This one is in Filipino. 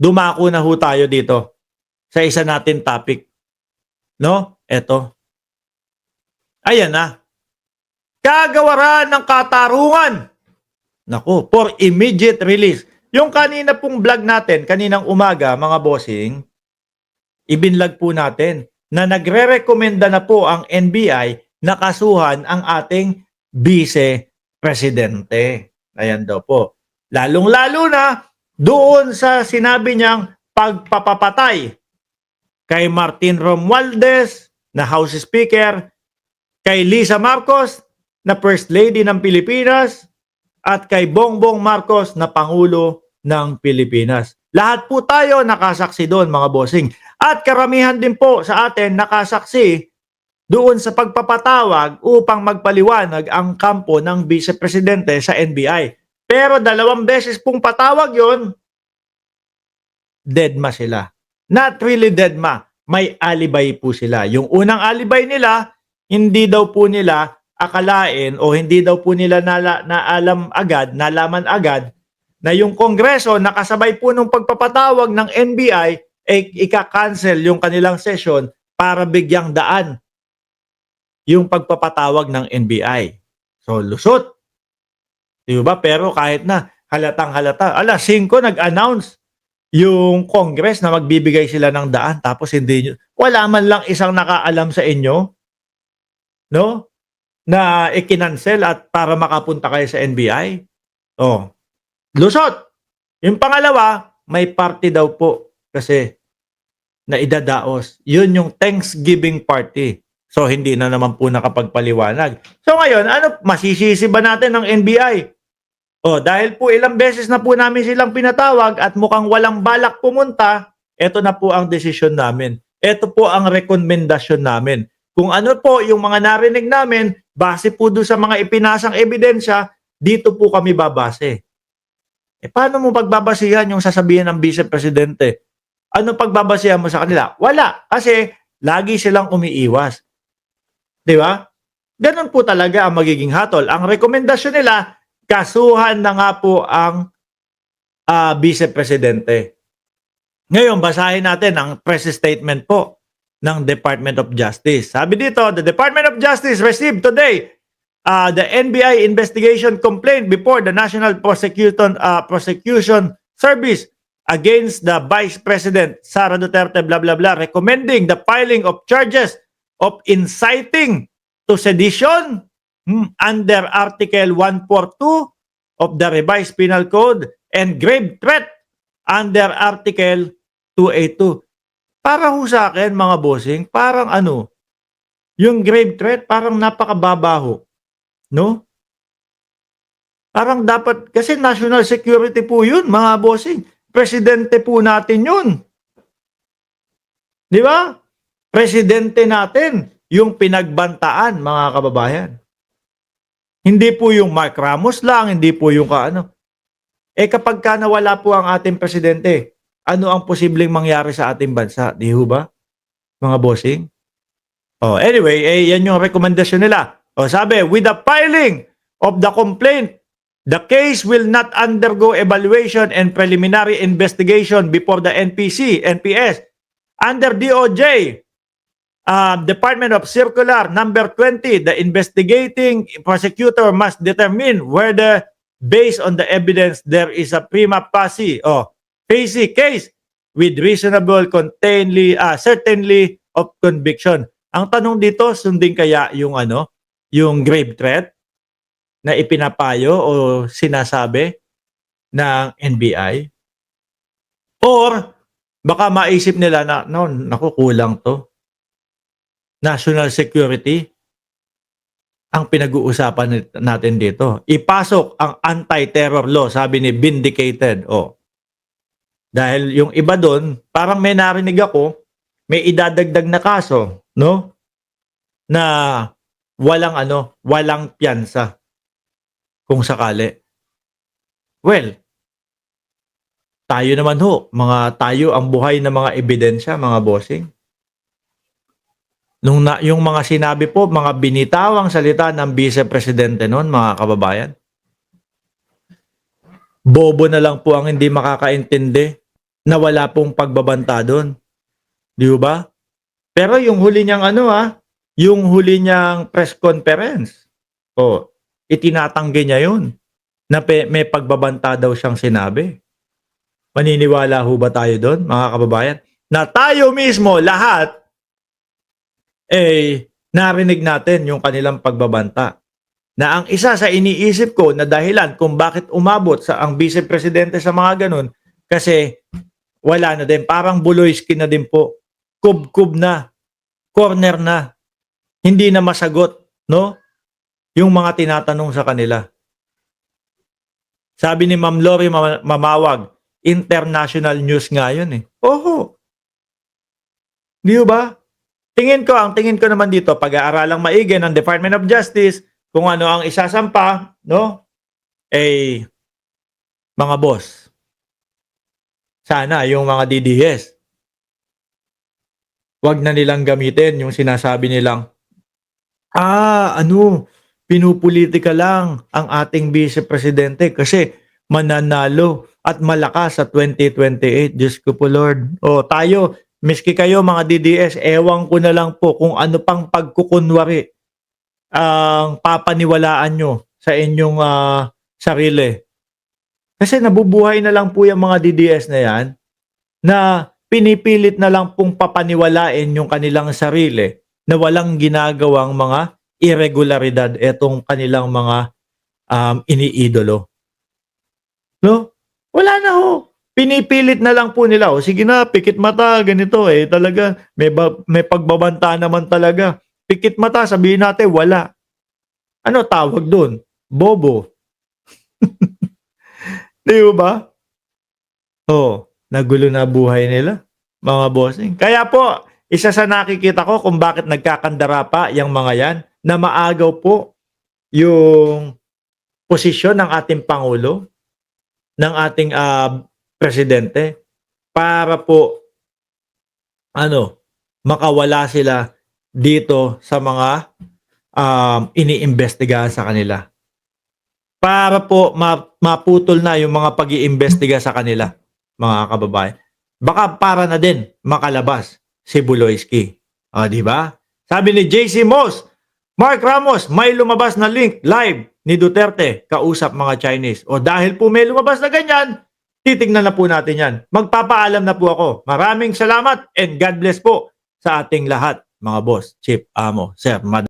dumako na ho tayo dito sa isa natin topic. No? Eto. Ayan na. Kagawaran ng katarungan. Naku, for immediate release. Yung kanina pong vlog natin, kaninang umaga, mga bossing, ibinlag po natin na nagre-rekomenda na po ang NBI na kasuhan ang ating vice-presidente. Ayan daw po. Lalong-lalo na doon sa sinabi niyang pagpapapatay kay Martin Romualdez na House Speaker, kay Lisa Marcos na First Lady ng Pilipinas, at kay Bongbong Marcos na Pangulo ng Pilipinas. Lahat po tayo nakasaksi doon, mga bossing. At karamihan din po sa atin nakasaksi doon sa pagpapatawag upang magpaliwanag ang kampo ng Vice-Presidente sa NBI. Pero 2 beses pong patawag yon, deadma sila. Not really deadma, may alibay po sila. Yung unang alibay nila, hindi daw po nila akalain o hindi daw po nila nalaman agad na yung Kongreso nakasabay po nung pagpapatawag ng NBI ika-cancel yung kanilang session para bigyang daan yung pagpapatawag ng NBI. So lusot. Diba? Pero kahit na halatang halata, 5 nag-announce yung Congress na magbibigay sila ng daan tapos wala man lang isang nakaalam sa inyo, no? Na ikinansel at para makapunta kayo sa NBI. Oh. Lusot. Yung pangalawa, may party daw po kasi na idadaos. Yun yung Thanksgiving party. So hindi na naman po nakapagpaliwanag. So ngayon, masisisi ba natin ng NBI? Oh, dahil po ilang beses na po namin silang pinatawag at mukhang walang balak pumunta, ito na po ang desisyon namin. Ito po ang rekomendasyon namin. Kung ano po yung mga narinig namin, base po doon sa mga ipinasang ebidensya, dito po kami babase. Paano mo pagbabasihan yung sasabihin ng Vice-Presidente? Ano pagbabasihan mo sa kanila? Wala. Kasi lagi silang umiiwas. Di ba? Ganun po talaga ang magiging hatol. Ang rekomendasyon nila, kasuhan na nga po ang Vice-Presidente. Ngayon, basahin natin ang press statement po ng Department of Justice. Sabi dito, the Department of Justice received today the NBI investigation complaint before the National Prosecution Service against the Vice President Sara Duterte, blah, blah, blah, recommending the filing of charges of inciting to sedition under Article 142 of the Revised Penal Code and grave threat under Article 282. Para ho sa akin, mga bossing, parang yung grave threat, parang napakababaho. No? Parang dapat, kasi national security po yun, mga bossing. Presidente po natin yun. Di ba? Presidente natin, yung pinagbantaan, mga kababayan. Hindi po yung Mark Ramos lang, hindi po yung kapag ka nawala po ang ating presidente, ano ang posibleng mangyari sa ating bansa? Di ho ba? Mga bossing? Oh, anyway, yan yung rekomendasyon nila. Oh, sabi, with the filing of the complaint, the case will not undergo evaluation and preliminary investigation before the NPS. Under DOJ, Department of Circular number 20, the investigating prosecutor must determine whether, based on the evidence, there is a prima facie case with reasonable certainly of conviction. Ang tanong dito, sundin kaya yung yung grave threat na ipinapayo o sinasabi ng NBI? Or baka maisip nila na naku, kulang to. National security ang pinag-uusapan natin dito. Ipasok ang anti-terror law, sabi ni Vindicated. Dahil yung iba doon, parang may narinig ako, may idadagdag na kaso, no? Na walang piyansa kung sakali. Well, tayo naman tayo ang buhay na mga ebidensya, mga bossing. Yung mga sinabi po, mga binitawang salita ng Vice-Presidente noon, mga kababayan, bobo na lang po ang hindi makakaintindi na wala pong pagbabanta doon. Di ba? Pero yung huli niyang yung huli niyang press conference, itinatanggi niya yun na may pagbabanta daw siyang sinabi. Maniniwala ho ba tayo doon, mga kababayan? Na tayo mismo, lahat, narinig natin yung kanilang pagbabanta. Na ang isa sa iniisip ko na dahilan kung bakit umabot ang Vice Presidente sa mga ganun, kasi wala na din. Parang Buloyski na din po. Kub-kub na. Corner na. Hindi na masagot, no? Yung mga tinatanong sa kanila. Sabi ni Ma'am Lori Mamawag, international news nga yun eh. Oho. Di ba? Ang tingin ko naman dito, pag-aaralang maigi ng Department of Justice, kung ano ang isasampa, no? Mga boss. Sana yung mga DDS, wag na nilang gamitin yung sinasabi nilang, pinupolitika lang ang ating Vice Presidente kasi mananalo at malakas sa 2028. Diyos ko po Lord. Tayo, miski kayo mga DDS, ewan ko na lang po kung ano pang pagkukunwari ang papaniwalaan nyo sa inyong sarili. Kasi nabubuhay na lang po yung mga DDS na yan na pinipilit na lang pong papaniwalain yung kanilang sarili na walang ginagawang mga irregularidad etong kanilang mga iniidolo. No? Wala na ho. Pinipilit na lang po nila. Sige na, pikit mata, ganito Talaga, may pagbabanta naman talaga. Pikit mata, sabihin natin, wala. Ano tawag doon? Bobo. Di ba? Nagulo na buhay nila, mga bossing. Kaya po, isa sa nakikita ko kung bakit nagkakandara pa yung mga yan, na maagaw po yung posisyon ng ating Pangulo, ng ating Presidente, para po, makawala sila dito sa mga iniimbestigahan sa kanila. Para po maputol na yung mga pag-iimbestiga sa kanila, mga kababayan. Baka para na din makalabas si Buloyski. Di ba? Sabi ni JC Moss, Mark Ramos, may lumabas na link live ni Duterte kausap mga Chinese. Dahil po may lumabas na ganyan, titignan na po natin yan. Magpapaalam na po ako. Maraming salamat and God bless po sa ating lahat, mga boss, chief, amo, sir, madam.